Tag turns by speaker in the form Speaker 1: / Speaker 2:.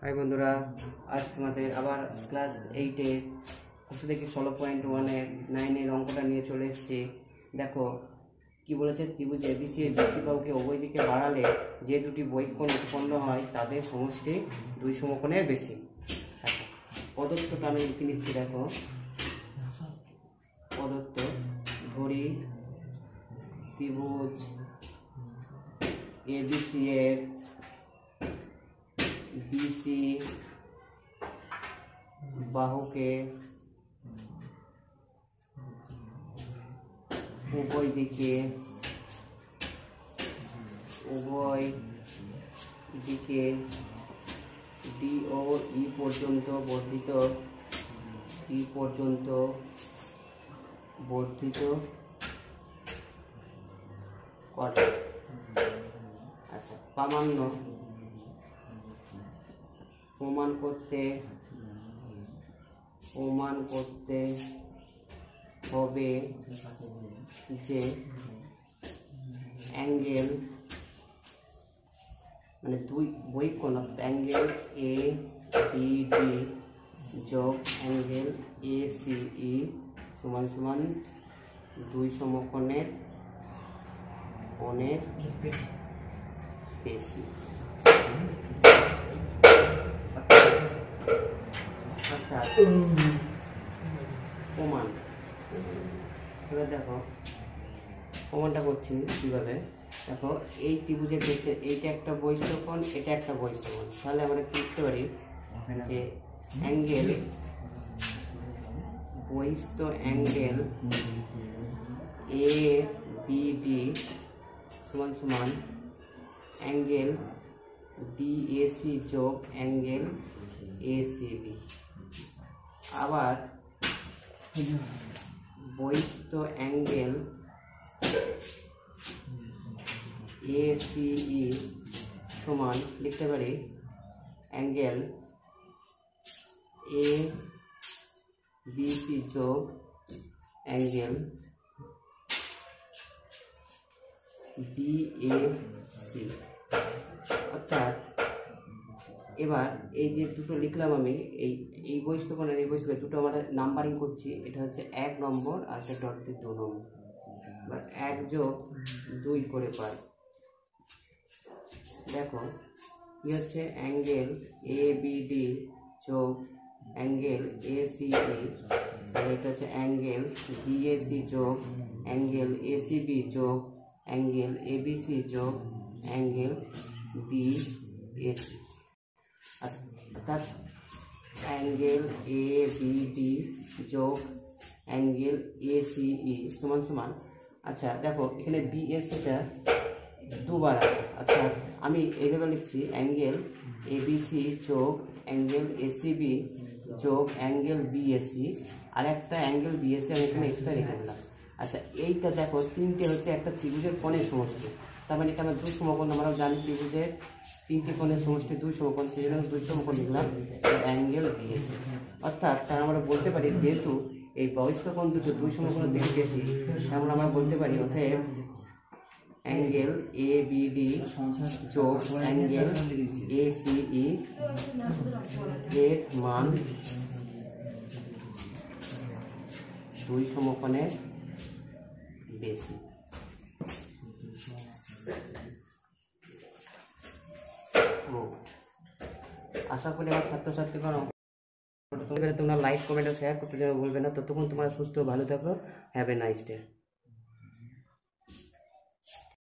Speaker 1: High বন্ধুরা, আজ তোমাদের আবার ক্লাস 8-এর কোশ্চেন দেখি 16.1-এর 9-এর অঙ্কটা নিয়ে চলে এসেছি। দেখো কি বলেছে, ত্রিভুজ এবিসি এর বিসি বাহুকে উভয় দিকে বাড়ালে যে দুটি বহিঃকোণ উৎপন্ন হয় তাদের সমষ্টি দুই সমকোণের বেশি। আচ্ছা, প্রদত্তটা আমি লিখে নিচ্ছি। দেখো প্রদত্ত, ধরি ত্রিভুজ এবিসি এর বিসি বাহুকে উভয় দিকে ডি ও ই পর্যন্ত বর্ধিত করে। আচ্ছা, প্রামাণ্য প্রমাণ করতে হবে যে অ্যাঙ্গেল মানে দুই বহিঃকোণ অ্যাঙ্গেল এ বি ডি যোগ অ্যাঙ্গেল এ সি ই সমান সমান দুই সমকোণের বেশি। অর্থাৎ প্রমাণ, এবার দেখো প্রমাণটা করছি কীভাবে। দেখো এই ত্রিভুজের ক্ষেত্রে এইটা একটা বহিস্থ কোণ, এটা একটা বহিস্থ কোণ, তাহলে আমরা কি লিখতে পারি যে অ্যাঙ্গেল বহিস্থ অ্যাঙ্গেল এ বি ডি সমান সমান অ্যাঙ্গেল ডিএসি যোগ অ্যাঙ্গেল এসিবি। আবার বহিস্থ অ্যাঙ্গেল এসিই সমান লিখতে পারি অ্যাঙ্গেল এ বিসি যোগ অ্যাঙ্গেল বিএসি। অর্থাৎ এবার এই যে দুটো লিখলাম আমি, এই বহিস্থ কোণের এই বহিস্থ দুটো আমরা নাম্বারিং করছি। এটা হচ্ছে 1 নম্বর আর এটা হচ্ছে 2 নম্বর। এবার 1 যোগ 2 করে পাই। দেখো কি হচ্ছে অ্যাঙ্গেল এ বি ডি যোগ অ্যাঙ্গেল এ সি ই, তাহলে এটা হচ্ছে অ্যাঙ্গেল বিএসি যোগ অ্যাঙ্গেল এসিবি যোগ অ্যাঙ্গেল এবিসি যোগ অ্যাঙ্গেল বিএসি। অর্থাৎ অ্যাঙ্গেল এ বি ডি যোগ অ্যাঙ্গেল এসিই সমান সমান। আচ্ছা দেখো এখানে বিএসিটা দুবার আছে, অর্থাৎ আমি এইভাবে লিখছি অ্যাঙ্গেল এবিসি যোগ অ্যাঙ্গেল এসিবি যোগ অ্যাঙ্গেল বিএসি, আর একটা অ্যাঙ্গেল বিএসি আমি এখানে এক্সট্রা লিখে দিলাম। আচ্ছা এইটা দেখো তিনটে হচ্ছে একটা ত্রিভুজের কোণের সমষ্টি, তার মানে এটা আমরা দুই সমকোণ, আমরাও জানি ত্রিভুজের তিনটি কোণের সমষ্টি দুই সমকোণ, সেই জন্য দুই সমকোণ লিখলাম অ্যাঙ্গেল বিএসি। অর্থাৎ তার আমরা বলতে পারি যেহেতু এই বহিস্থ কোণ দুটো দুই সমকোণের থেকে বেশি, তেমন আমরা বলতে পারি অতএব অ্যাঙ্গেল এ বি ডি যোগ অ্যাঙ্গেল এ সি ই এর মান দুই সমকোণের বেশি। আশা করি আমার ছাত্রছাত্রীগণ তোমরা লাইক কমেন্ট ও শেয়ার করতে যেন ভুলবে না। ততক্ষণ তোমরা সুস্থ ভালো থাকো। Have a nice day.